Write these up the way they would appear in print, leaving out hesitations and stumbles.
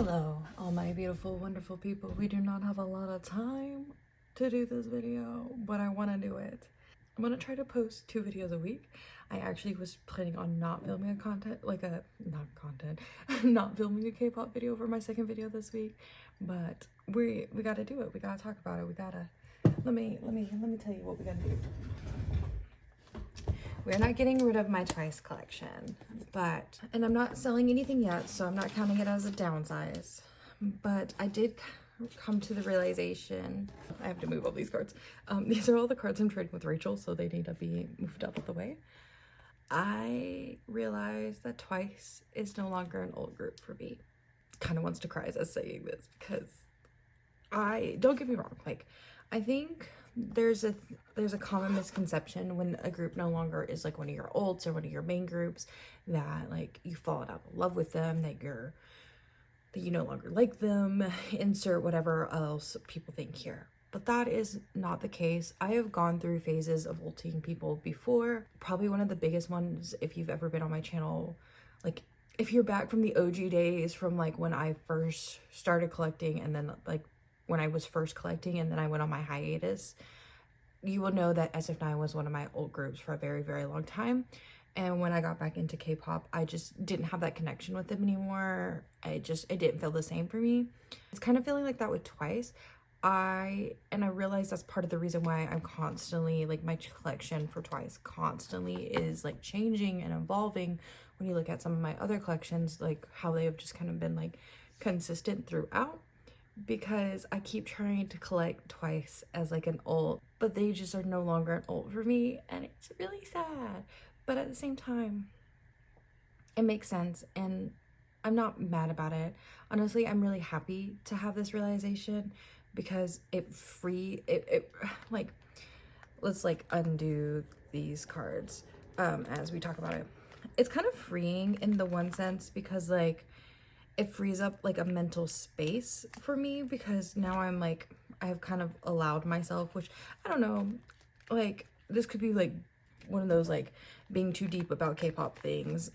Hello, all my beautiful, wonderful people. We do not have a lot of time to do this video, but I want to do it. I'm gonna try to post 2 videos a week. I actually was planning on not filming not filming a K-pop video for my second video this week, but we gotta do it. We gotta talk about it. We gotta. Let me tell you what we gotta do. We're not getting rid of my Twice collection, and I'm not selling anything yet, so I'm not counting it as a downsize, but I did come to the realization, I have to move all these cards. These are all the cards I'm trading with Rachel, so they need to be moved out of the way. I realized that Twice is no longer an old group for me. Kind of wants to cry as I'm saying this, because don't get me wrong, like, I think there's a common misconception when a group no longer is like one of your Ults or one of your main groups, that like you've fallen out of love with them, that you no longer like them, insert whatever else people think here. But that is not the case. I have gone through phases of ulting people before. Probably one of the biggest ones, if you've ever been on my channel, like if you're back from the OG days, from like when I first started collecting, and then like when I was first collecting and then I went on my hiatus, you will know that SF9 was one of my old groups for a very, very long time. And when I got back into K-pop, I just didn't have that connection with them anymore. It didn't feel the same for me. It's kind of feeling like that with Twice. I realize that's part of the reason why I'm constantly, like, my collection for Twice constantly is like changing and evolving. When you look at some of my other collections, like how they have just kind of been like consistent throughout, because I keep trying to collect Twice as like an ult, but they just are no longer an ult for me, and it's really sad. But at the same time, it makes sense, and I'm not mad about it. Honestly, I'm really happy to have this realization, because like, let's like undo these cards as we talk about it. It's kind of freeing in the one sense, because like it frees up like a mental space for me, because now I'm like, I've kind of allowed myself, which I don't know, like this could be like one of those like being too deep about K-pop things.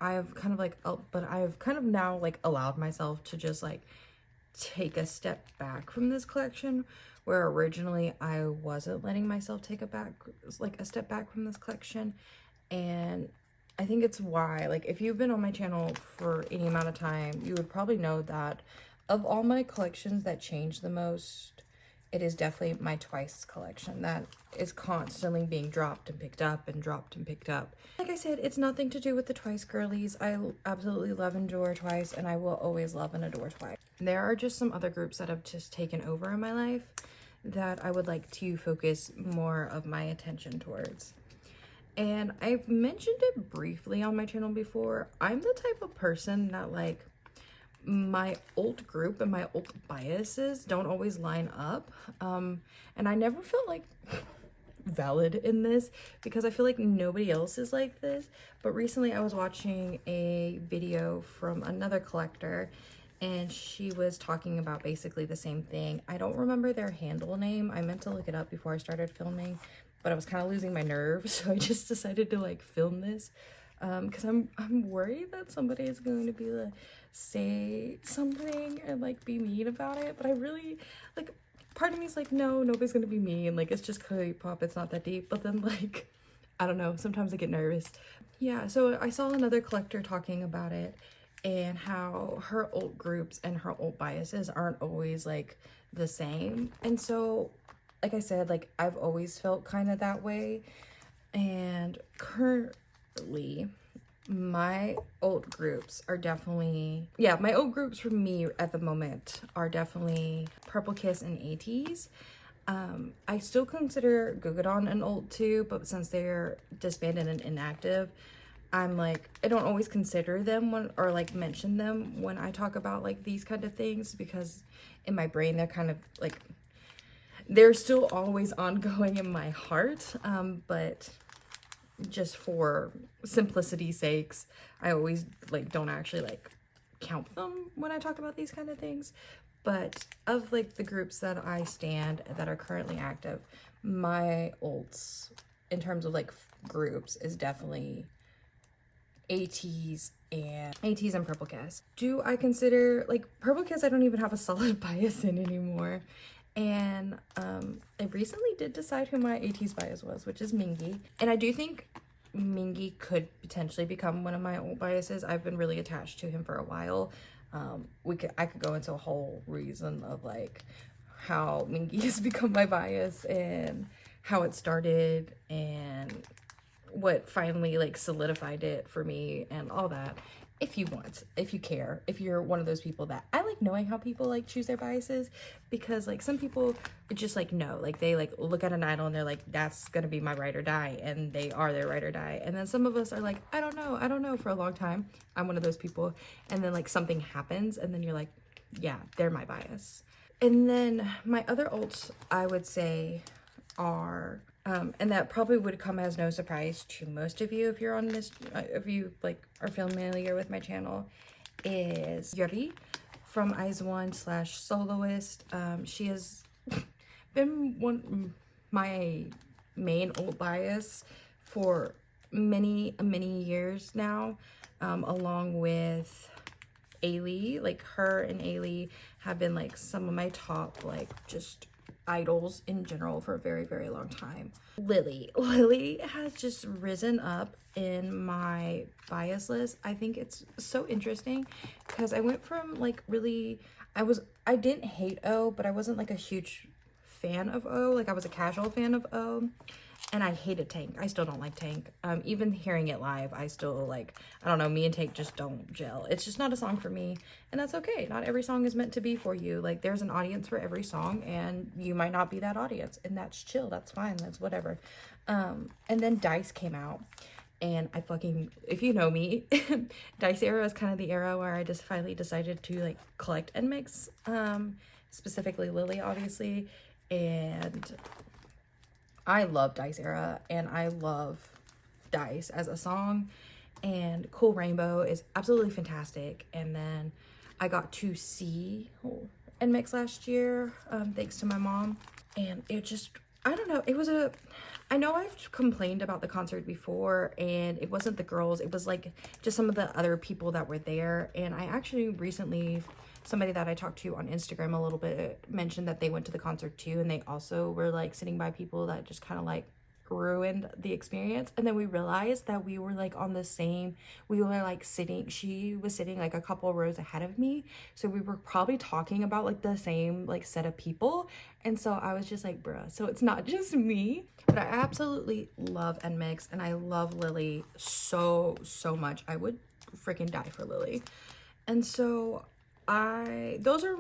I've kind of like, but I've kind of now like allowed myself to just like take a step back from this collection, where originally I wasn't letting myself take a step back from this collection. And I think it's why, like, if you've been on my channel for any amount of time, you would probably know that of all my collections that change the most, it is definitely my Twice collection that is constantly being dropped and picked up and dropped and picked up. Like I said, it's nothing to do with the Twice girlies. I absolutely love and adore Twice, and I will always love and adore Twice. There are just some other groups that have just taken over in my life that I would like to focus more of my attention towards. And I've mentioned it briefly on my channel before. I'm the type of person that, like, my ult group and my ult biases don't always line up. And I never felt like valid in this, because I feel like nobody else is like this. But recently I was watching a video from another collector, and she was talking about basically the same thing. I don't remember their handle name. I meant to look it up before I started filming, but I was kind of losing my nerve, so I just decided to like film this, because I'm worried that somebody is going to be like say something and like be mean about it. But I really, like, part of me is like, no, nobody's gonna be mean, like it's just K-pop, it's not that deep. But then, like, I don't know, sometimes I get nervous. Yeah, so I saw another collector talking about it, and how her ult groups and her ult biases aren't always like the same. And so, like I said, like I've always felt kind of that way. And currently my ult groups are definitely, yeah, my ult groups for me at the moment are definitely Purple Kiss and ATEEZ. I still consider Gugadon an ult too, but since they're disbanded and inactive, I'm like, I don't always consider them or like mention them when I talk about like these kind of things, because in my brain they're kind of like, they're still always ongoing in my heart, but just for simplicity's sakes, I always like don't actually like count them when I talk about these kind of things. But of like the groups that I stand that are currently active, my ults in terms of like groups is definitely ATs and Purple Kiss. Do I consider, like, Purple Kiss I don't even have a solid bias in anymore. And I recently did decide who my AT's bias was, which is Mingy. And I do think Mingy could potentially become one of my old biases. I've been really attached to him for a while. I could go into a whole reason of like how Mingy has become my bias and how it started and what finally like solidified it for me and all that. If you want, if you care, if you're one of those people that I like knowing how people like choose their biases, because like some people just like know, like they like look at an idol and they're like, that's gonna be my ride or die, and they are their ride or die. And then some of us are like, I don't know for a long time. I'm one of those people, and then like something happens and then you're like, yeah, they're my bias. And then my other ults I would say are and that probably would come as no surprise to most of you if you're on this, if you like are familiar with my channel, is Yuri from IZ*ONE/Soloist. She has been my main old bias for many years now, along with Ailey. Like her and Ailey have been like some of my top like just idols in general for a very long time. Lily has just risen up in my bias list. I think it's so interesting because I went from like really, I didn't hate O, but I wasn't like a huge fan of O. Like I was a casual fan of O, and I hated Tank. I still don't like Tank. Even hearing it live, I still like, I don't know, me and Tank just don't gel. It's just not a song for me, and that's okay. Not every song is meant to be for you. Like there's an audience for every song, and you might not be that audience, and that's chill. That's fine. That's whatever. And then Dice came out, and I fucking, if you know me, Dice era is kind of the era where I just finally decided to like collect and mix, specifically Lily, obviously, and I love Dice era, and I love Dice as a song, and Cool Rainbow is absolutely fantastic. And then I got to see NMIX last year, thanks to my mom, and it just, I don't know, it was I know I've complained about the concert before, and it wasn't the girls, it was like just some of the other people that were there. And I actually recently, somebody that I talked to on Instagram a little bit mentioned that they went to the concert too, and they also were like sitting by people that just kind of like ruined the experience. And then we realized that we were like on the same, we were like sitting, she was sitting like a couple rows ahead of me, so we were probably talking about like the same like set of people. And so I was just like, bruh, so it's not just me. But I absolutely love NMIX, and I love Lily so much. I would freaking die for Lily. And so those are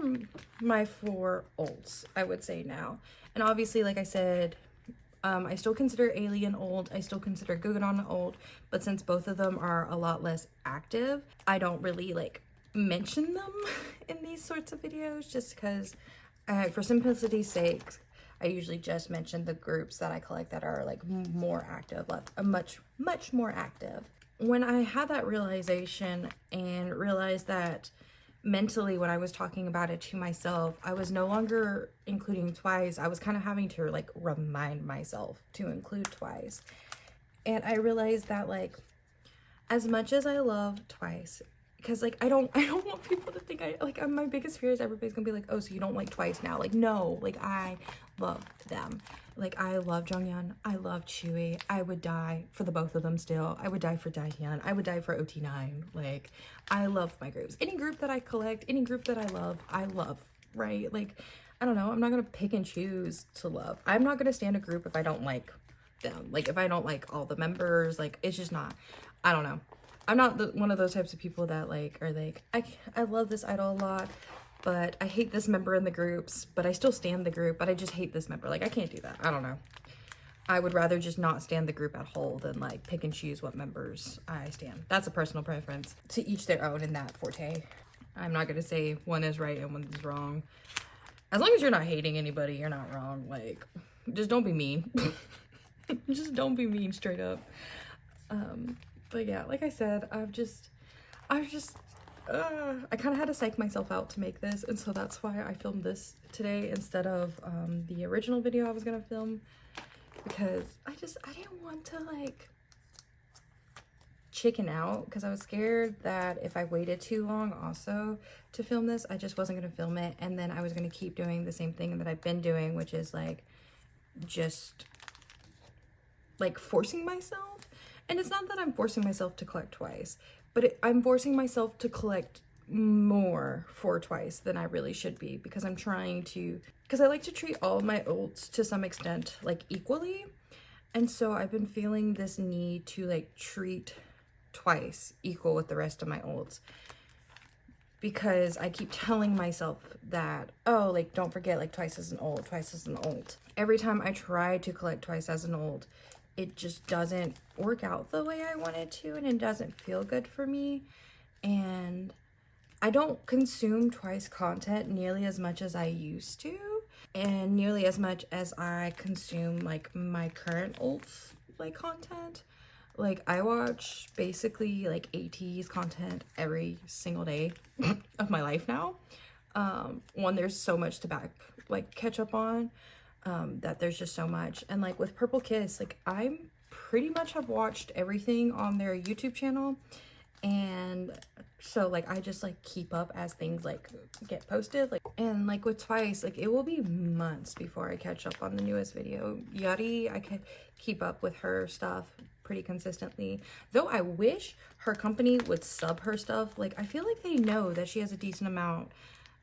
my 4 ults, I would say now. And obviously, like I said, I still consider Alien old, I still consider Gugadon old, but since both of them are a lot less active, I don't really like mention them in these sorts of videos, just because for simplicity's sake, I usually just mention the groups that I collect that are like more active, like much more active. When I had that realization and realized that mentally when I was talking about it to myself, I was no longer including Twice. I was kind of having to like remind myself to include Twice. And I realized that like, as much as I love Twice, because like I don't want people to think my biggest fear is everybody's gonna be like, oh, so you don't like Twice now. Like, no, like I love them. Like I love Jonghyun, I love Chewy. I would die for the both of them still. I would die for Daehyun, I would die for OT9. Like I love my groups. Any group that I collect, any group that I love, right? Like I don't know, I'm not gonna pick and choose to love. I'm not gonna stand a group if I don't like them. Like if I don't like all the members, like it's just not, I don't know. I'm not one of those types of people that like are like, I love this idol a lot, but I hate this member in the groups, but I still stan the group, but I just hate this member. Like I can't do that. I don't know. I would rather just not stan the group at whole than like pick and choose what members I stan. That's a personal preference. To each their own in that forte. I'm not gonna say one is right and one is wrong. As long as you're not hating anybody, you're not wrong. Like, just don't be mean. Just don't be mean, straight up. But yeah, like I said, I kind of had to psych myself out to make this, and so that's why I filmed this today instead of the original video I was gonna film, because I didn't want to like chicken out because I was scared that if I waited too long also to film this, I just wasn't going to film it. And then I was going to keep doing the same thing that I've been doing, which is like just like forcing myself. And it's not that I'm forcing myself to collect twice, but I'm forcing myself to collect more for twice than I really should be, because I'm trying to, because I like to treat all of my ults to some extent like equally. And so I've been feeling this need to like treat twice equal with the rest of my ults, because I keep telling myself that, oh, like don't forget, like twice is an ult, twice is an ult. Every time I try to collect twice as an ult, it just doesn't work out the way I want it to, and it doesn't feel good for me. And I don't consume twice content nearly as much as I used to, and nearly as much as I consume like my current ults like content. Like I watch basically like AT's content every single day of my life now. One, there's so much to catch up on, that there's just so much. And like with Purple Kiss, like I'm pretty much have watched everything on their YouTube channel. And so like I just like keep up as things like get posted. Like, and like with Twice, like it will be months before I catch up on the newest video. Yachty, I could keep up with her stuff pretty consistently, though I wish her company would sub her stuff. Like I feel like they know that she has a decent amount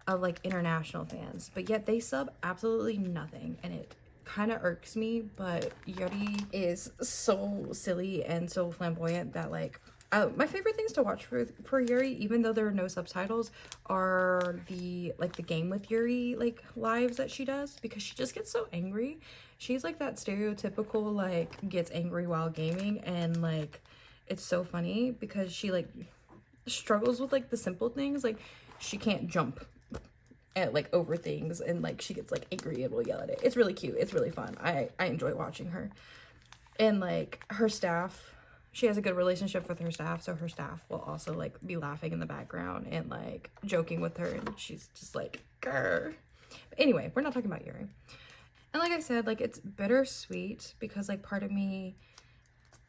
of like international fans, but yet they sub absolutely nothing, and it kind of irks me. But Yuri is so silly and so flamboyant that like my favorite things to watch for Yuri, even though there are no subtitles, are the game with Yuri like lives that she does, because she just gets so angry. She's like that stereotypical like gets angry while gaming, and like it's so funny because she like struggles with like the simple things. Like she can't jump at like over things, and like she gets like angry and will yell at it. It's really cute. It's really fun. I enjoy watching her. And like her staff, she has a good relationship with her staff, so her staff will also like be laughing in the background and like joking with her, and she's just like grr. But anyway, we're not talking about Yuri. And like I said, like it's bittersweet because like part of me,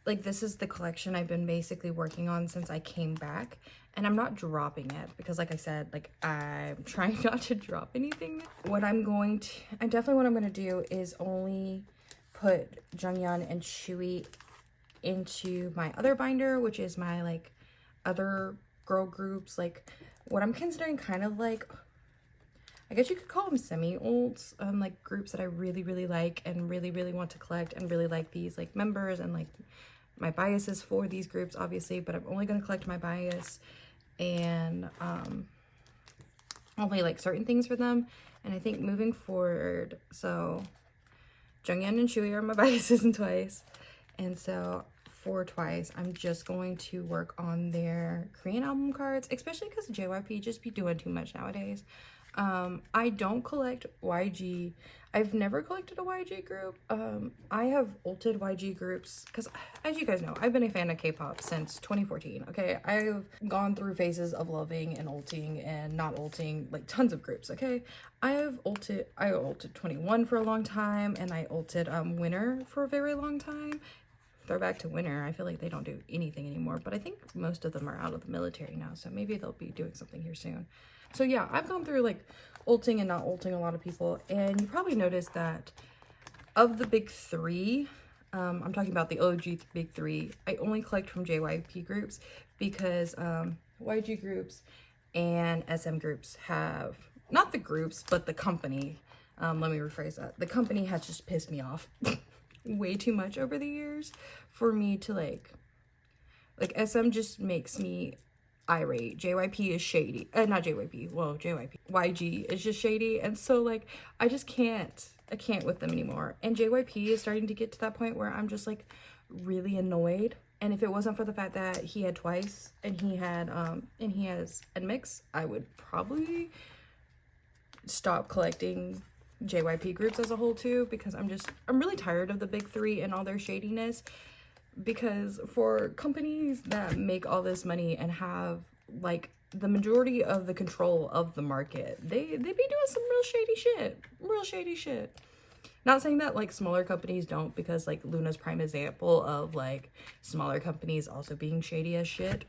like this is the collection I've been basically working on since I came back, and I'm not dropping it because like I said, like I'm trying not to drop anything. What I'm gonna do is only put Jungyeon and Shui into my other binder, which is my like other girl groups, like what I'm considering kind of like, I guess you could call them semi-ults, like groups that I really, really like and really, really want to collect, and really like these like members and like my biases for these groups, obviously, but I'm only going to collect my bias and only like certain things for them. And I think moving forward, so Jungyeon and Shui are my biases in Twice, and so for Twice, I'm just going to work on their Korean album cards, especially because JYP just be doing too much nowadays. I don't collect YG. I've never collected a YG group. I have ulted YG groups because, as you guys know, I've been a fan of K-pop since 2014, okay? I've gone through phases of loving and ulting and not ulting, like tons of groups, okay? I ulted 21 for a long time, and I ulted Winner for a very long time. Throwback to Winner, I feel like they don't do anything anymore, but I think most of them are out of the military now, so maybe they'll be doing something here soon. So yeah, I've gone through like ulting and not ulting a lot of people, and you probably noticed that of the big three, I'm talking about the OG big three, I only collect from JYP groups because YG groups and SM groups have, not the groups, but the company, let me rephrase that, the company has just pissed me off way too much over the years for me to like SM just makes me irate. JYP is shady. Not JYP, well, JYP. YG is just shady, and so like I can't with them anymore. And JYP is starting to get to that point where I'm just like really annoyed. And if it wasn't for the fact that he had Twice and he has Nmix, I would probably stop collecting JYP groups as a whole too, because I'm really tired of the big three and all their shadiness. Because for companies that make all this money and have like the majority of the control of the market, they be doing some real shady shit. Not saying that like smaller companies don't, because like Luna's prime example of like smaller companies also being shady as shit.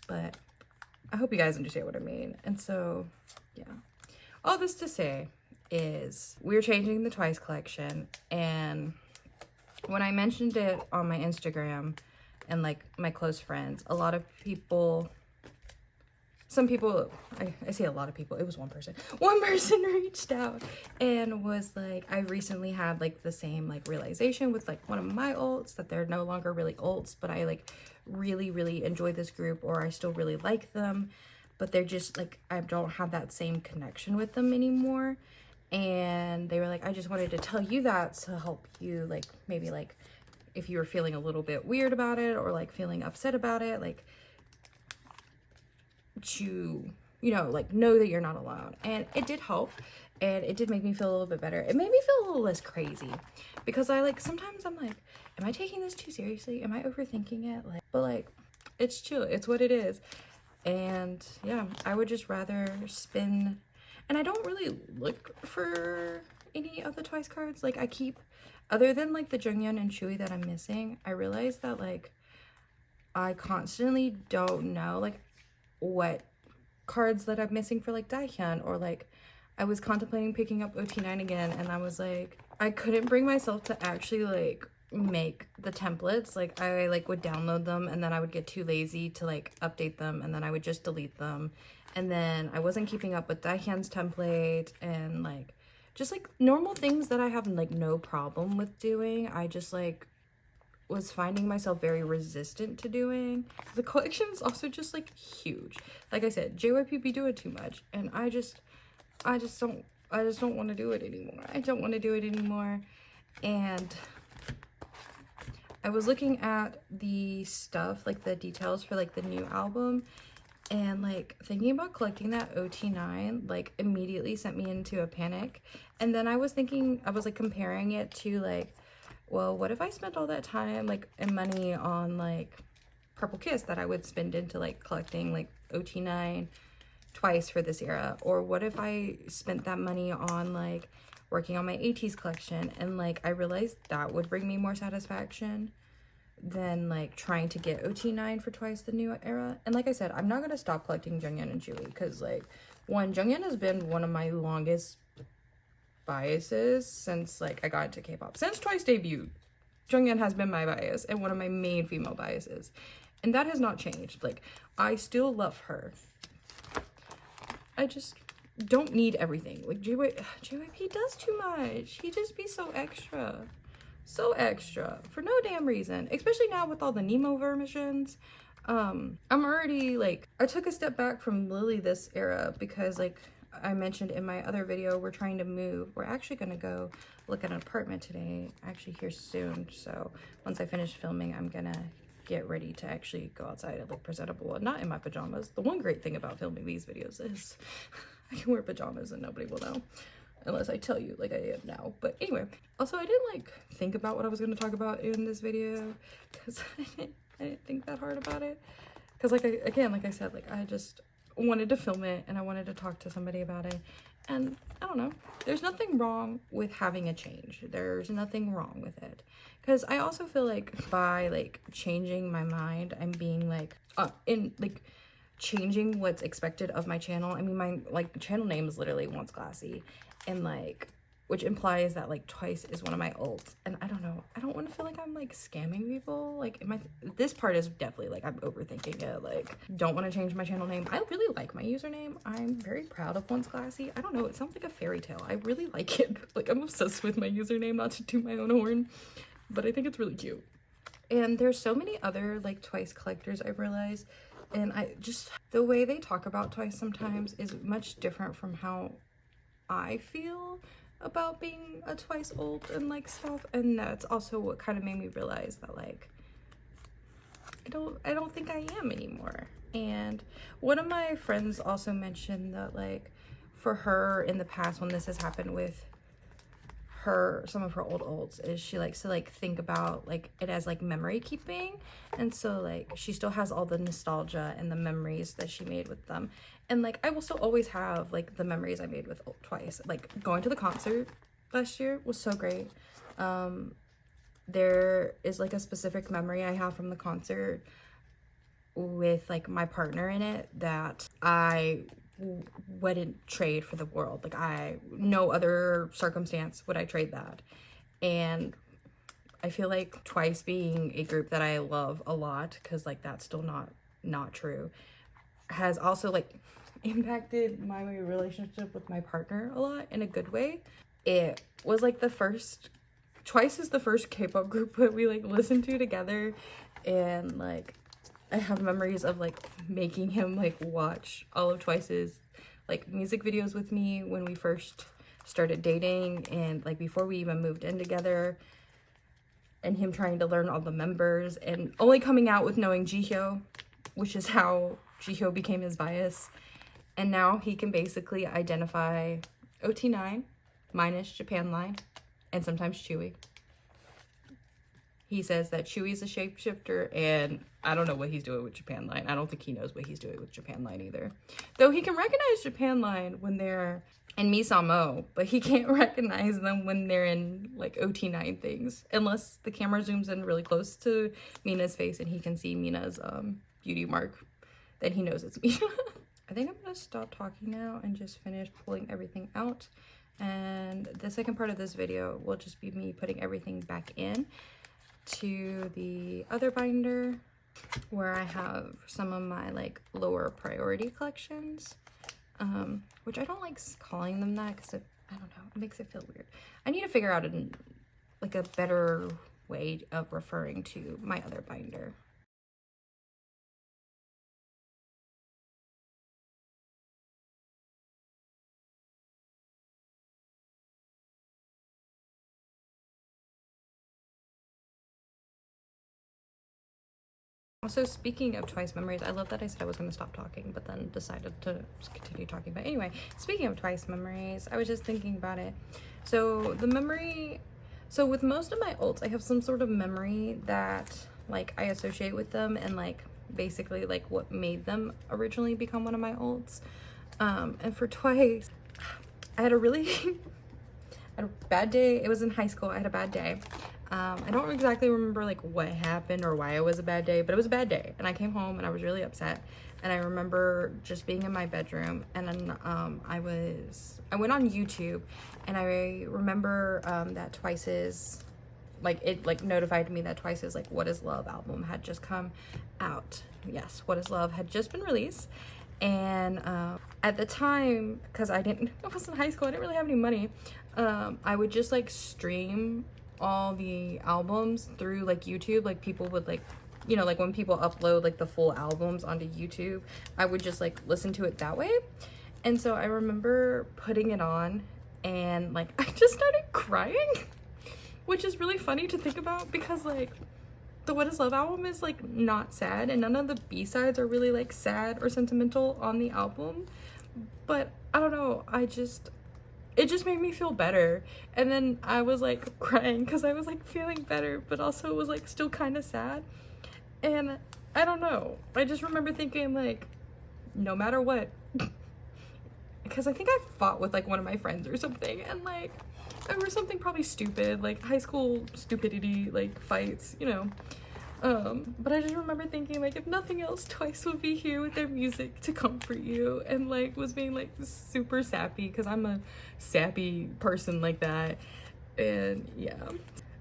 But I hope you guys understand what I mean. And so, yeah. All this to say is we're changing the Twice collection, and when I mentioned it on my Instagram and like my close friends, a lot of people, some people, I say a lot of people, it was one person reached out and was like, I recently had like the same like realization with like one of my ults, that they're no longer really ults, but I like really enjoy this group, or I still really like them, but they're just like, I don't have that same connection with them anymore. And they were like, I just wanted to tell you that to help you, like maybe like if you were feeling a little bit weird about it, or like feeling upset about it, like to, you know, like know that you're not alone. And it did help, and it did make me feel a little bit better. It made me feel a little less crazy, because I like, sometimes I'm like, am I taking this too seriously? Am I overthinking it? Like, but like, it's chill, it's what it is. And yeah, I would just rather spin, and I don't really look for any of the Twice cards. Like I keep, other than like the Jungyeon and Chewy that I'm missing, I realize that like I constantly don't know like what cards that I'm missing for like Daehyun, or like I was contemplating picking up OT9 again, and I was like, I couldn't bring myself to actually like make the templates. Like I like would download them, and then I would get too lazy to like update them, and then I would just delete them. And then I wasn't keeping up with Daehyun's template, and like just like normal things that I have like no problem with doing. I just like was finding myself very resistant to doing. The collection is also just like huge. Like I said, JYP be doing too much, and I just don't want to do it anymore. I don't want to do it anymore. And I was looking at the stuff, like the details for like the new album, and like thinking about collecting that OT9 like immediately sent me into a panic. And then I was thinking, I was like comparing it to like, well, what if I spent all that time like and money on like Purple Kiss that I would spend into like collecting like OT9 Twice for this era? Or what if I spent that money on like working on my ATEEZ collection? And like I realized that would bring me more satisfaction than like trying to get OT9 for Twice the new era. And like I said, I'm not gonna stop collecting Jungyeon and Chewy, because like, one, Jungyeon has been one of my longest biases since like I got into K-pop. Since Twice debuted, Jungyeon has been my bias, and one of my main female biases, and that has not changed. Like I still love her. I just don't need everything. Like JYP does too much. He just be so extra for no damn reason, especially now with all the Nemo versions. I'm already like, I took a step back from Lily this era, because like I mentioned in my other video, we're trying to move. We're actually gonna go look at an apartment today, actually here soon. So once I finish filming, I'm gonna get ready to actually go outside and look presentable and not in my pajamas. The one great thing about filming these videos is I can wear pajamas and nobody will know, unless I tell you like I am now. But anyway, also I didn't like think about what I was going to talk about in this video, because I didn't think that hard about it, because like like I said, like I just wanted to film it and I wanted to talk to somebody about it. And I don't know, there's nothing wrong with having a change. There's nothing wrong with it, because I also feel like by like changing my mind, I'm being like in like changing what's expected of my channel. I mean, my like channel name is literally Once Classy, and like, which implies that like Twice is one of my ults. And I don't know, I don't want to feel like I'm like scamming people. Like this part is definitely like I'm overthinking it. Like, don't want to change my channel name. I really like my username. I'm very proud of Once Classy. I don't know, it sounds like a fairy tale. I really like it. Like I'm obsessed with my username, not to toot my own horn, but I think it's really cute. And there's so many other like Twice collectors, I've realized, and I just, the way they talk about Twice sometimes is much different from how I feel about being a Twice ult and like stuff. And that's also what kind of made me realize that like I don't think I am anymore. And one of my friends also mentioned that like for her in the past, when this has happened with her, some of her old ults, is she likes to like think about like it as like memory keeping. And so like she still has all the nostalgia and the memories that she made with them. And like I will still always have like the memories I made with Twice, like going to the concert last year was so great. There is like a specific memory I have from the concert with like my partner in it that I wouldn't trade for the world. Like no other circumstance would I trade that. And I feel like Twice being a group that I love a lot, because like that's still not true, has also like impacted my relationship with my partner a lot in a good way. It was like Twice is the first K-pop group that we like listened to together, and like I have memories of like making him like watch all of Twice's like music videos with me when we first started dating, and like before we even moved in together, and him trying to learn all the members and only coming out with knowing Jihyo, which is how Jihyo became his bias. And now he can basically identify OT9 minus Japan Line and sometimes Chewie. He says that Chewie's a shapeshifter, and I don't know what he's doing with Japan Line. I don't think he knows what he's doing with Japan Line either. Though he can recognize Japan Line when they're in Misamo, but he can't recognize them when they're in like OT9 things. Unless the camera zooms in really close to Mina's face and he can see Mina's beauty mark, then he knows it's Mina. I think I'm gonna stop talking now and just finish pulling everything out. And the second part of this video will just be me putting everything back in to the other binder where I have some of my like lower priority collections, which I don't like calling them that because I don't know, it makes it feel weird. I need to figure out like a better way of referring to my other binder. Also, speaking of Twice memories, I love that I said I was going to stop talking, but then decided to continue talking. But anyway, speaking of Twice memories, I was just thinking about it. So with most of my ults, I have some sort of memory that like I associate with them, and like basically like what made them originally become one of my ults. And for Twice, I had a really I had a bad day. It was in high school. I had a bad day. I don't exactly remember like what happened or why it was a bad day, but it was a bad day. And I came home and I was really upset. And I remember just being in my bedroom, and then I went on YouTube, and I remember that Twice's it like notified me that Twice's like What Is Love album had just come out. Yes, What Is Love had just been released. And at the time, because I was in high school, I didn't really have any money, I would just like stream all the albums through like YouTube. Like people would like, you know, like when people upload like the full albums onto YouTube, I would just like listen to it that way. And so I remember putting it on, and like I just started crying, which is really funny to think about because like the What Is Love album is like not sad, and none of the B-sides are really like sad or sentimental on the album. But I don't know, it just made me feel better. And then I was like crying because I was like feeling better, but also was like still kind of sad. And I don't know, I just remember thinking like, no matter what, because I think I fought with like one of my friends or something, and like there was something probably stupid, like high school stupidity, like fights, you know. But I just remember thinking like, if nothing else, Twice would be here with their music to comfort you, and like was being like super sappy because I'm a sappy person like that. And yeah,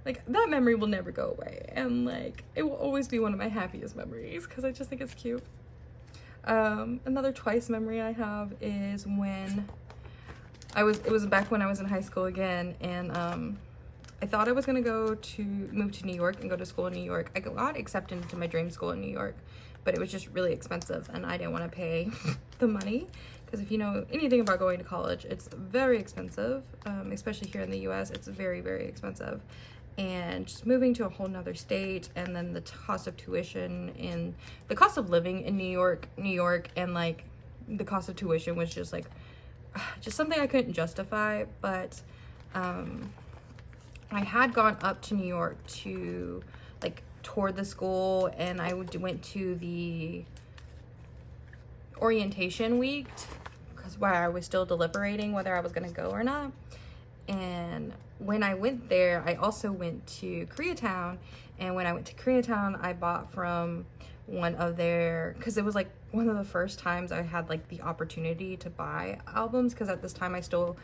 like that memory will never go away, and like it will always be one of my happiest memories because I just think it's cute. Another Twice memory I have is when it was back when I was in high school again, and I thought I was gonna move to New York and go to school in New York. I got accepted into my dream school in New York, but it was just really expensive, and I didn't want to pay the money, because if you know anything about going to college, it's very expensive, especially here in the US. It's very, very expensive. And just moving to a whole nother state, and then the cost of tuition and the cost of living in New York, and like the cost of tuition was just like just something I couldn't justify. But I had gone up to New York to like tour the school, and I went to the orientation week because while I was still deliberating whether I was going to go or not. And when I went there, I also went to Koreatown. And when I went to Koreatown, I bought from one of their, because it was like one of the first times I had like the opportunity to buy albums, because at this time I still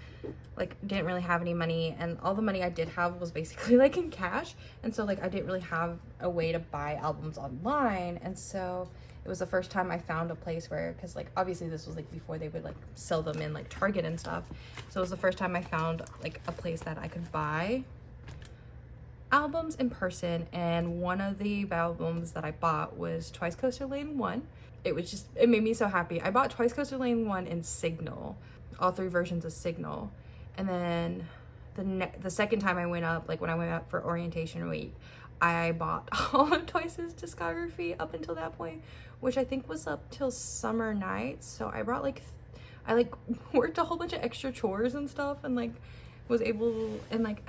like didn't really have any money, and all the money I did have was basically like in cash, and so like I didn't really have a way to buy albums online. And so it was the first time I found a place where, because like obviously this was like before they would like sell them in like Target and stuff, so it was the first time I found like a place that I could buy albums in person. And one of the albums that I bought was Twice Coaster Lane 1. It was just, it made me so happy. I bought Twice Coaster Lane 1 in Signal, all 3 versions of Signal. And then the second time I went up, like when I went up for orientation week, I bought all of Twice's discography up until that point, which I think was up till Summer Nights. So I brought like, I like worked a whole bunch of extra chores and stuff, and like was able, and like,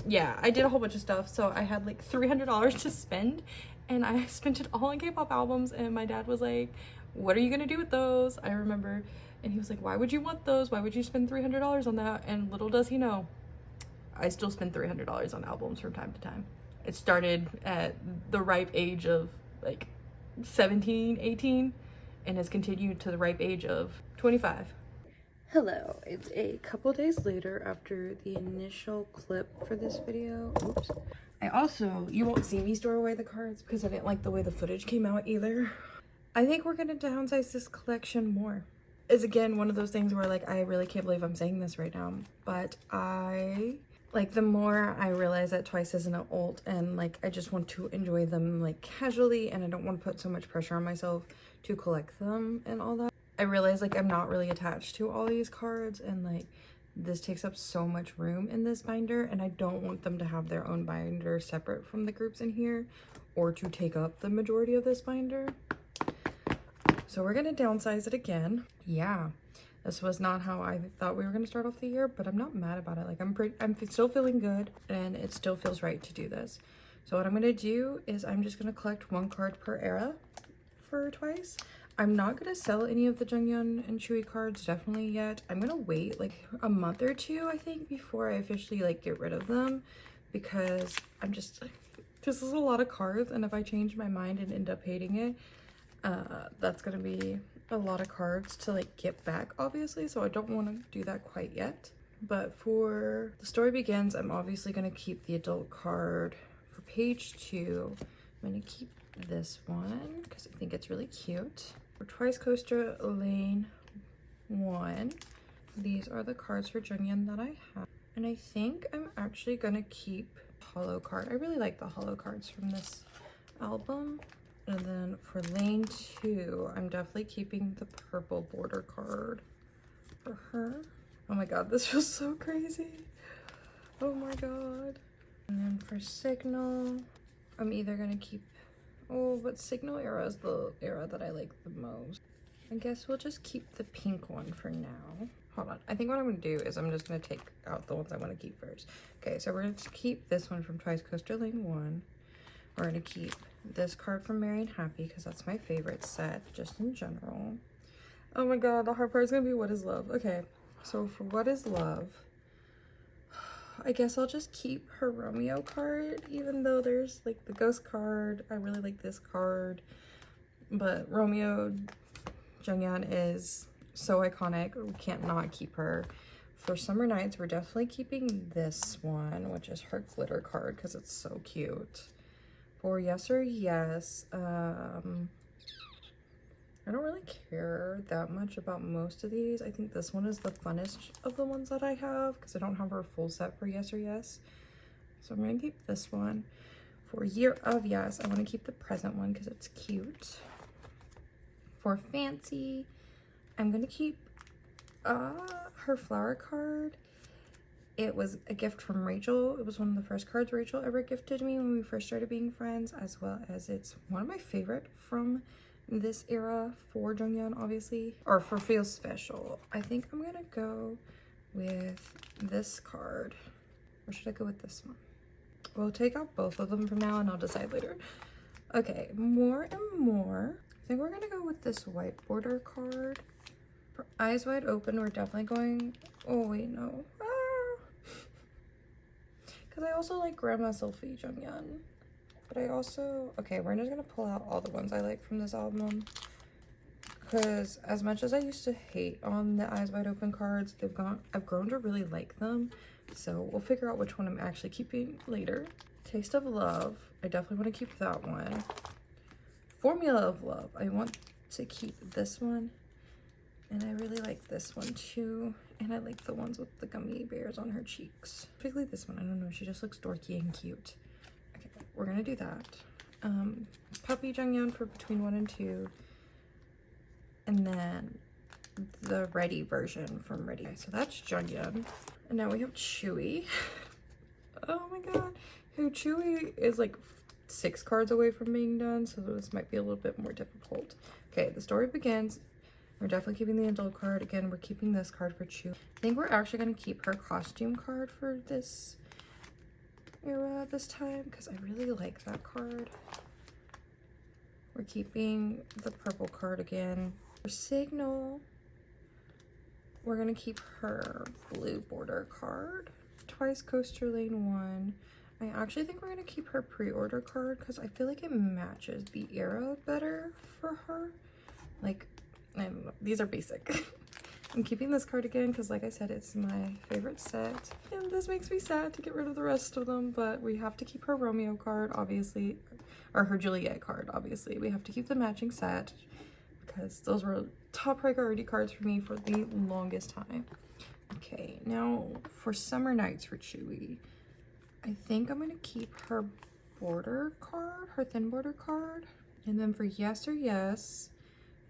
yeah, I did a whole bunch of stuff. So I had like $300 to spend, and I spent it all on K-pop albums. And my dad was like, what are you gonna do with those? I remember, and he was like, why would you want those? Why would you spend $300 on that? And little does he know, I still spend $300 on albums from time to time. It started at the ripe age of like 17, 18, and has continued to the ripe age of 25. Hello, it's a couple days later after the initial clip for this video. Oops. I also, you won't see me store away the cards because I didn't like the way the footage came out either. I think we're gonna downsize this collection more. It's again one of those things where like I really can't believe I'm saying this right now, but I like, the more I realize that Twice isn't an ult, and like I just want to enjoy them like casually, and I don't want to put so much pressure on myself to collect them and all that, I realize like I'm not really attached to all these cards, and like this takes up so much room in this binder, and I don't want them to have their own binder separate from the groups in here, or to take up the majority of this binder. So we're gonna downsize it again. Yeah, this was not how I thought we were gonna start off the year, but I'm not mad about it. Like I'm still feeling good, and it still feels right to do this. So what I'm gonna do is I'm just gonna collect 1 card per era for Twice. I'm not gonna sell any of the Jungyeon and Chewy cards, definitely yet. I'm gonna wait like a month or 2, I think, before I officially like get rid of them, because I'm just, this is a lot of cards, and if I change my mind and end up hating it, that's gonna be a lot of cards to like get back, obviously, so I don't want to do that quite yet. But for The Story Begins, I'm obviously going to keep the adult card. For page 2, I'm going to keep this one because I think it's really cute. For Twice Coaster Lane 1, these are the cards for Jungyeon that I have, and I think I'm actually going to keep holo card. I really like the holo cards from this album. And then for Lane 2, I'm definitely keeping the purple border card for her. Oh my god, this feels so crazy. Oh my god. And then for Signal, I'm either gonna keep, oh, but Signal era is the era that I like the most. I guess we'll just keep the pink one for now. Hold on, I think what I'm gonna do is I'm just gonna take out the ones I wanna keep first. Okay, so we're gonna keep this one from Twice Coaster Lane 1. We're gonna keep this card from Merry and Happy because that's my favorite set, just in general. Oh my god, the hard part is gonna be What Is Love. Okay, so for What Is Love, I guess I'll just keep her Romeo card, even though there's like the ghost card. I really like this card, but Romeo Jungyeon is so iconic. We can't not keep her. For Summer Nights, we're definitely keeping this one, which is her glitter card because it's so cute. For Yes or Yes, I don't really care that much about most of these. I think this one is the funnest of the ones that I have because I don't have her full set for Yes or Yes. So I'm going to keep this one. For Year of Yes, I want to keep the present one because it's cute. For Fancy, I'm going to keep her flower card. It was a gift from Rachel. It was one of the first cards Rachel ever gifted me when we first started being friends, as well as it's one of my favorite from this era for Jungyeon, obviously, or for Feels Special. I think I'm gonna go with this card, or should I go with this one? We'll take out both of them from now and I'll decide later. Okay, More and More. I think we're gonna go with this white border card. For Eyes Wide Open, we're definitely going, oh wait, no. because I also like Grandma Selfie Jungyeon. But I also, okay, we're just gonna pull out all the ones I like from this album, because as much as I used to hate on the Eyes Wide Open cards, I've grown to really like them. So we'll figure out which one I'm actually keeping later. Taste of Love, I definitely want to keep that one. Formula of Love, I want to keep this one. And I really like this one too. And I like the ones with the gummy bears on her cheeks. Particularly this one, I don't know, she just looks dorky and cute. Okay, we're gonna do that. Puppy Jungyeon for between 1 and 2. And then the Ready version from Ready. Okay, so that's Jungyeon. And now we have Chewy. Oh my god. Who Chewy is like 6 cards away from being done, so this might be a little bit more difficult. Okay, the story begins. We're definitely keeping the adult card. Again, we're keeping this card for Chewy. I think we're actually going to keep her costume card for this era this time, because I really like that card. We're keeping the purple card again. For Signal, we're going to keep her blue border card. Twice Coaster Lane 1. I actually think we're going to keep her pre-order card because I feel like it matches the era better for her. Like, I don't know. These are basic. I'm keeping this card again because, like I said, it's my favorite set. And this makes me sad to get rid of the rest of them, but we have to keep her Romeo card, obviously, or her Juliet card, obviously. We have to keep the matching set because those were top priority cards for me for the longest time. Okay, now for Summer Nights for Chewy, I think I'm going to keep her border card, her thin border card. And then for Yes or Yes,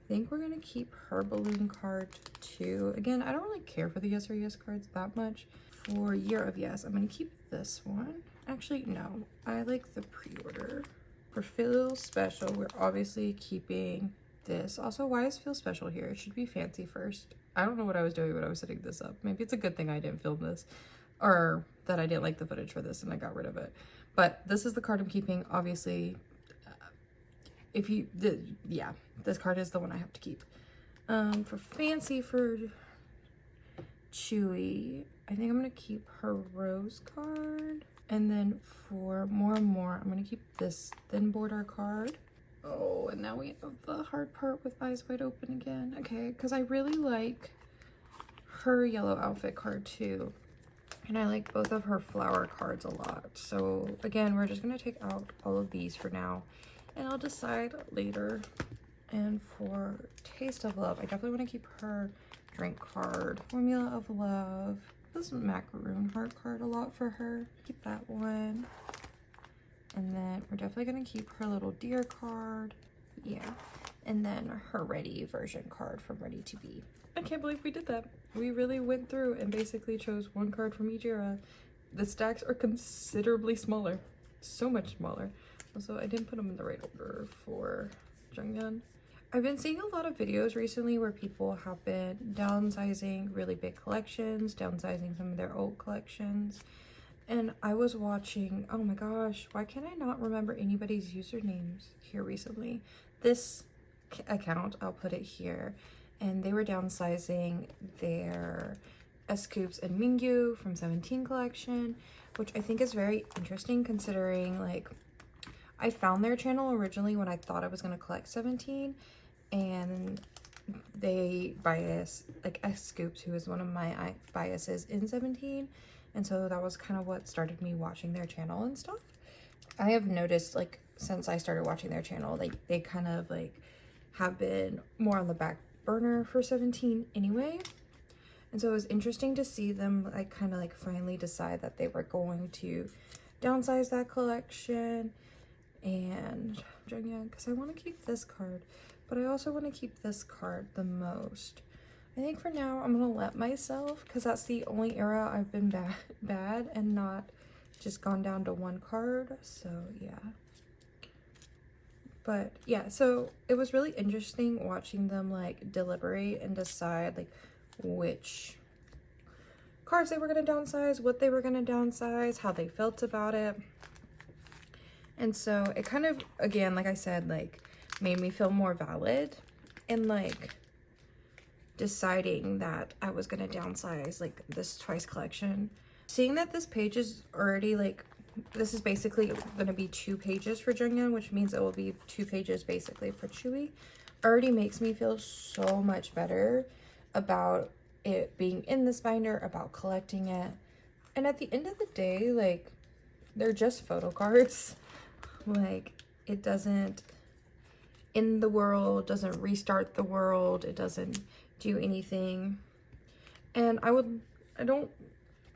I think we're going to keep her balloon card too. Again, I don't really care for the Yes or Yes cards that much. For Year of Yes, I'm going to keep this one. Actually, no, I like the pre-order. For Feel Special, we're obviously keeping this. Also, why is Feel Special here? It should be Fancy first. I don't know what I was doing when I was setting this up. Maybe it's a good thing I didn't film this, or that I didn't like the footage for this and I got rid of it. But this is the card I'm keeping, obviously. Yeah, this card is the one I have to keep. For Fancy for Chewy, I think I'm gonna keep her Rose card. And then for More and More, I'm gonna keep this thin border card. Oh, and now we have the hard part with Eyes Wide Open again. Okay, because I really like her yellow outfit card too. And I like both of her flower cards a lot. So again, we're just gonna take out all of these for now, and I'll decide later. And for Taste of Love, I definitely want to keep her drink card. Formula of Love. This macaroon heart card a lot for her. Keep that one. And then we're definitely gonna keep her little deer card. Yeah. And then her Ready version card from Ready to Be. I can't believe we did that. We really went through and basically chose one card from each era. The stacks are considerably smaller. So much smaller. Also, I didn't put them in the right order for Jungyeon. I've been seeing a lot of videos recently where people have been downsizing really big collections, downsizing some of their old collections. And I was watching, oh my gosh, why can't I not remember anybody's usernames here recently? This account, I'll put it here, and they were downsizing their S-Coups and Mingyu from 17 collection, which I think is very interesting considering, like, I found their channel originally when I thought I was going to collect 17, and they bias, like, S-Scoops, who is one of my biases in 17, and so that was kind of what started me watching their channel and stuff. I have noticed, like, since I started watching their channel, they kind of, like, have been more on the back burner for 17 anyway. And so it was interesting to see them, like, kind of, like, finally decide that they were going to downsize that collection. And Jungyeon, because I want to keep this card, but I also want to keep this card the most. I think for now I'm gonna let myself, because that's the only era I've been bad and not just gone down to one card. So yeah, but yeah, so it was really interesting watching them, like, deliberate and decide, like, which cards they were gonna downsize, what they were gonna downsize, how they felt about it. And so it kind of, again, like I said, like, made me feel more valid in, like, deciding that I was going to downsize, like, this Twice collection. Seeing that this page is already like, this is basically going to be 2 pages for Jungyeon, which means it will be 2 pages basically for Chewy, already makes me feel so much better about it being in this binder, about collecting it. And at the end of the day, like, they're just photo cards. Like, it doesn't end the world, doesn't restart the world, it doesn't do anything. And I don't,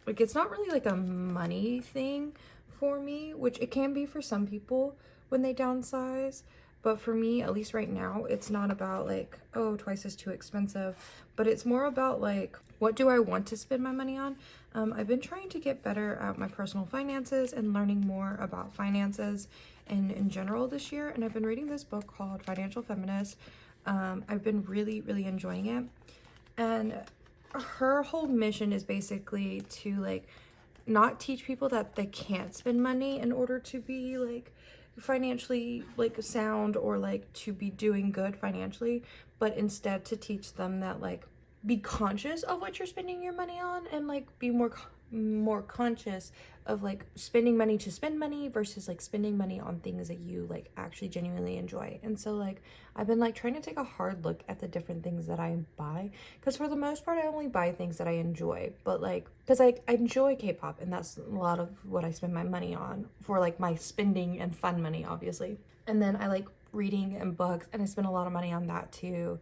like, it's not really like a money thing for me, which it can be for some people when they downsize. But for me, at least right now, it's not about like, oh, twice is too expensive, but it's more about like, what do I want to spend my money on? I've been trying to get better at my personal finances and learning more about finances and in general this year. And I've been reading this book called Financial Feminist. I've been really, really enjoying it. And her whole mission is basically to like not teach people that they can't spend money in order to be like financially like sound or like to be doing good financially, but instead to teach them that like be conscious of what you're spending your money on and like be more conscious of like spending money to spend money versus like spending money on things that you like actually genuinely enjoy. And so like I've been like trying to take a hard look at the different things that I buy, because for the most part I only buy things that I enjoy, but like because I enjoy K-pop and that's a lot of what I spend my money on for like my spending and fun money, obviously. And then I like reading and books, and I spend a lot of money on that too.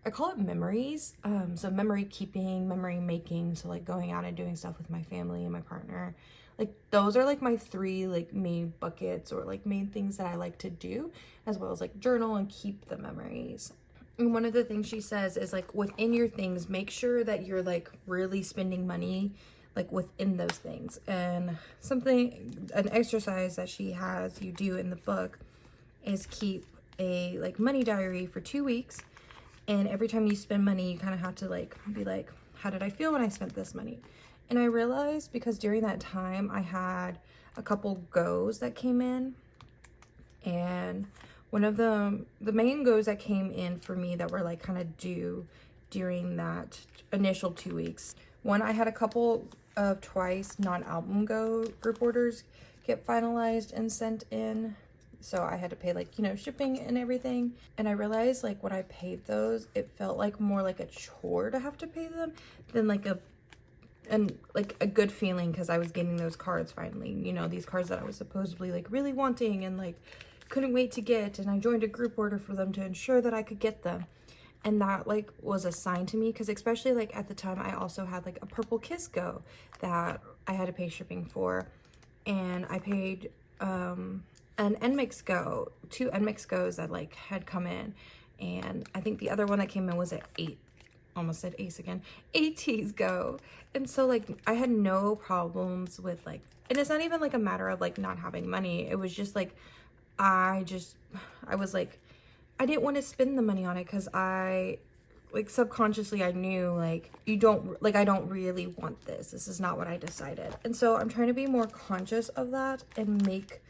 I call it memories. So memory keeping, memory making. So like going out and doing stuff with my family and my partner. Like those are like my 3 like main buckets or like main things that I like to do, as well as like journal and keep the memories. And one of the things she says is like within your things, make sure that you're like really spending money like within those things. And an exercise that she has you do in the book is keep a like money diary for 2 weeks. And every time you spend money, you kind of have to like be like, how did I feel when I spent this money? And I realized because during that time I had a couple goes that came in, and one of the main goes that came in for me that were like kind of due during that initial 2 weeks. One, I had a couple of twice non-album go group orders get finalized and sent in. So I had to pay like, you know, shipping and everything. And I realized like when I paid those, it felt like more like a chore to have to pay them than like a good feeling, because I was getting those cards finally, you know, these cards that I was supposedly like really wanting and like couldn't wait to get. And I joined a group order for them to ensure that I could get them. And that like was a sign to me, because especially like at the time I also had like a Purple Kiss go that I had to pay shipping for. And I paid an NMix go, 2 NMix goes that like had come in, and I think the other one that came in was at 8, almost said Ace again, 80s go. And so like I had no problems with like, and it's not even like a matter of like not having money, it was just like I was like I didn't want to spend the money on it, because I like subconsciously I knew like I don't really want this is not what I decided. And so I'm trying to be more conscious of that and make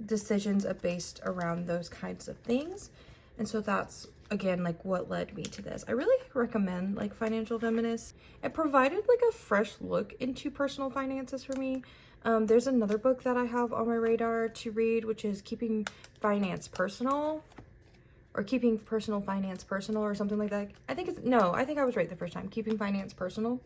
decisions are based around those kinds of things. And so that's again like what led me to this. I really recommend like Financial Feminist. It provided like a fresh look into personal finances for me. There's another book that I have on my radar to read, which is Keeping Finance Personal, or Keeping Personal Finance Personal, or something like that. I think I was right the first time. Keeping Finance Personal.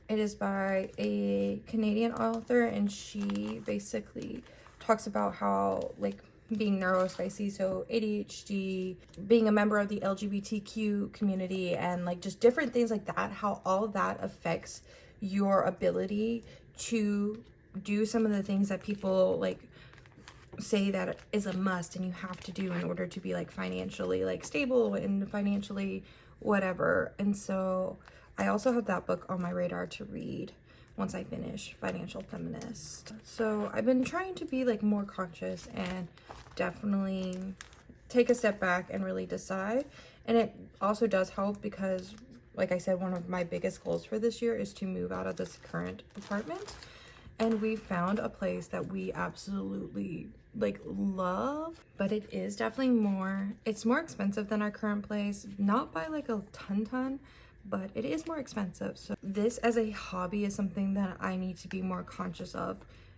It is by a Canadian author, and she basically talks about how like being neurospicy, so ADHD, being a member of the LGBTQ community, and like just different things like that, how all of that affects your ability to do some of the things that people like say that is a must and you have to do in order to be like financially like stable and financially whatever. And so I also have that book on my radar to read once I finish Financial Feminist. So I've been trying to be like more conscious and definitely take a step back and really decide. And it also does help because, like I said, one of my biggest goals for this year is to move out of this current apartment. And we found a place that we absolutely like love, but it is definitely more expensive than our current place, not by like a ton, but it is more expensive. So this as a hobby is something that I need to be more conscious of.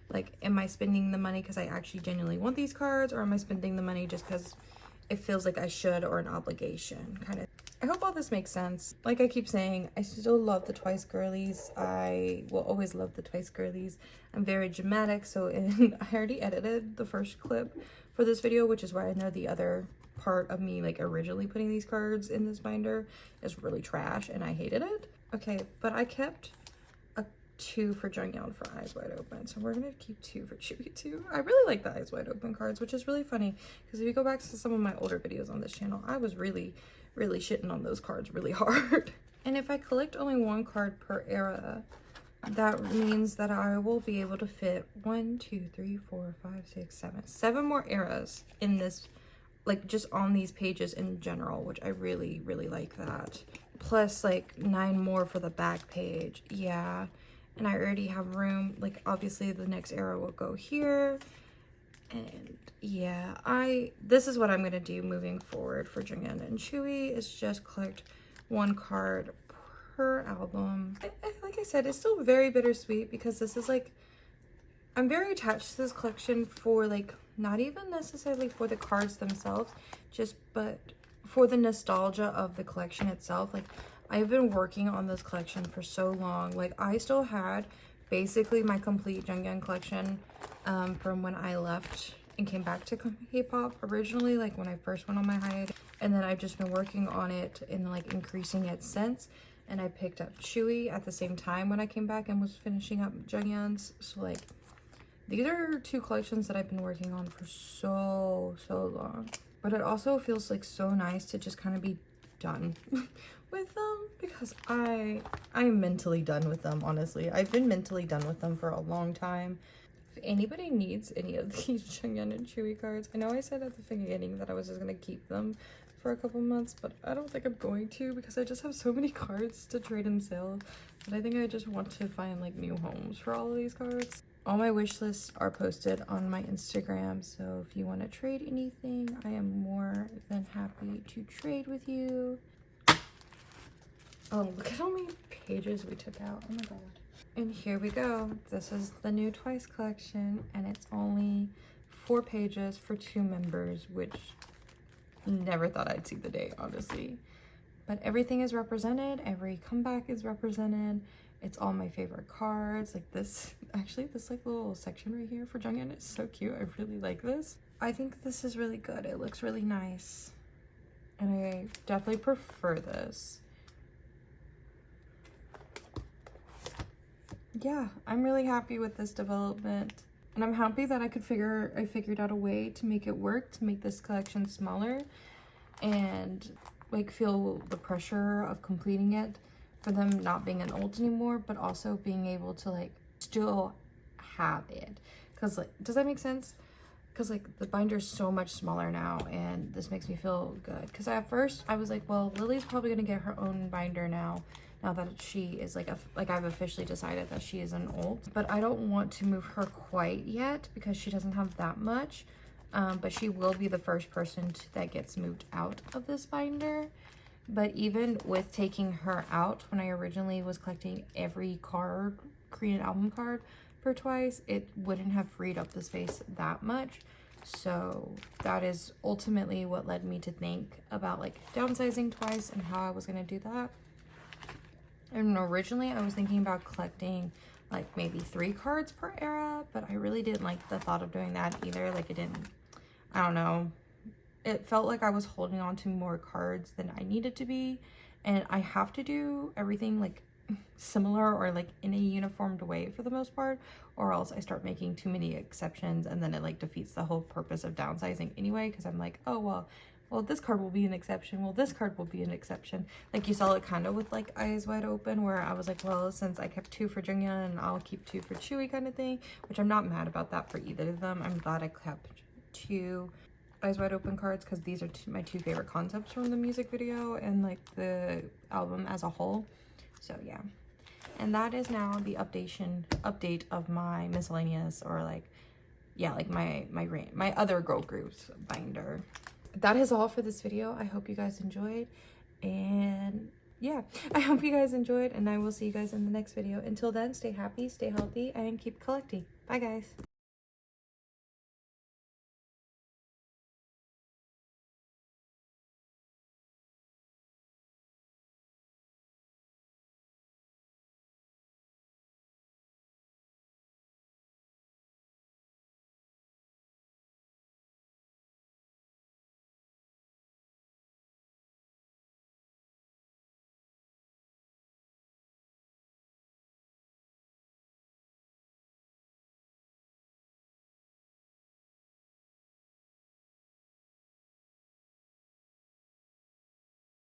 Like, am I spending the money because I actually genuinely want these cards, or am I spending the money just because it feels like I should, or an obligation kind of. I hope all this makes sense. Like I keep saying, I still love the Twice girlies. I will always love the Twice girlies. I'm very dramatic, so I already edited the first clip for this video, which is why I know the other part of me like originally putting these cards in this binder is really trash and I hated it. Okay, but I kept a 2 for Jungyeon for Eyes Wide Open, so we're gonna keep 2 for Chewy too. I really like the Eyes Wide Open cards, which is really funny because if you go back to some of my older videos on this channel, I was really shitting on those cards really hard. And if I collect only 1 card per era, that means that I will be able to fit 1, 2, 3, 4, 5, 6, 7 more eras in this, like just on these pages in general, which I really like that. Plus like 9 more for the back page. Yeah, and I already have room. Like obviously the next era will go here. And yeah, this is what I'm gonna do moving forward for Jungyeon and Chewy, is just collect 1 card per album. Like I said, it's still very bittersweet because this is like, I'm very attached to this collection for like, not even necessarily for the cards themselves, but for the nostalgia of the collection itself. Like I've been working on this collection for so long. Like I still had basically my complete Jungyeon collection from when I left and came back to K-pop originally, like when I first went on my hiatus, and then I've just been working on it and like increasing it since. And I picked up Chewy at the same time when I came back and was finishing up Jungyeon's. So like these are 2 collections that I've been working on for so long, but it also feels like so nice to just kind of be done with them, because I'm mentally done with them. Honestly, I've been mentally done with them for a long time. If anybody needs any of these Jungyeon and Chewy cards, I know I said at the beginning that I was just gonna keep them for a couple months, but I don't think I'm going to, because I just have so many cards to trade and sell that I think I just want to find like new homes for all of these cards. All my wish lists are posted on my Instagram, so if you want to trade anything, I am more than happy to trade with you. Oh, look at how many pages we took out. Oh my god. And here we go. This is the new Twice collection, and it's only 4 pages for 2 members, which never thought I'd see the day, honestly. But everything is represented. Every comeback is represented. It's all my favorite cards. Like this, actually this like little section right here for Jungyeon is so cute. I really like this. I think this is really good. It looks really nice. And I definitely prefer this. Yeah, I'm really happy with this development. And I'm happy that I figured out a way to make it work, to make this collection smaller and like feel the pressure of completing it, for them not being an ult anymore, but also being able to like still have it. Because like, does that make sense? Because like the binder is so much smaller now, and this makes me feel good. Because at first I was like, well, Lily's probably gonna get her own binder now that she is like I've officially decided that she is an ult, but I don't want to move her quite yet because she doesn't have that much. But she will be the first person that gets moved out of this binder. But even with taking her out, when I originally was collecting every card, Korean album card for Twice, it wouldn't have freed up the space that much. So that is ultimately what led me to think about like downsizing Twice and how I was going to do that. And originally I was thinking about collecting like maybe 3 cards per era, but I really didn't like the thought of doing that either. Like it didn't, I don't know. It felt like I was holding on to more cards than I needed to be. And I have to do everything like similar or like in a uniformed way for the most part, or else I start making too many exceptions and then it like defeats the whole purpose of downsizing anyway, because I'm like, oh well this card will be an exception, well this card will be an exception. Like you saw it kind of with like Eyes Wide Open, where I was like, well, since I kept 2 for Jungyeon and I'll keep 2 for Chewy kind of thing, which I'm not mad about that for either of them. I'm glad I kept 2 Eyes Wide Open cards because these are my 2 favorite concepts from the music video and like the album as a whole. So yeah, and that is now the update of my miscellaneous, or like, yeah, like my other girl groups binder. That is all for this video. I hope you guys enjoyed, and yeah, I hope you guys enjoyed, and I will see you guys in the next video. Until then, stay happy, stay healthy, and keep collecting. Bye, guys.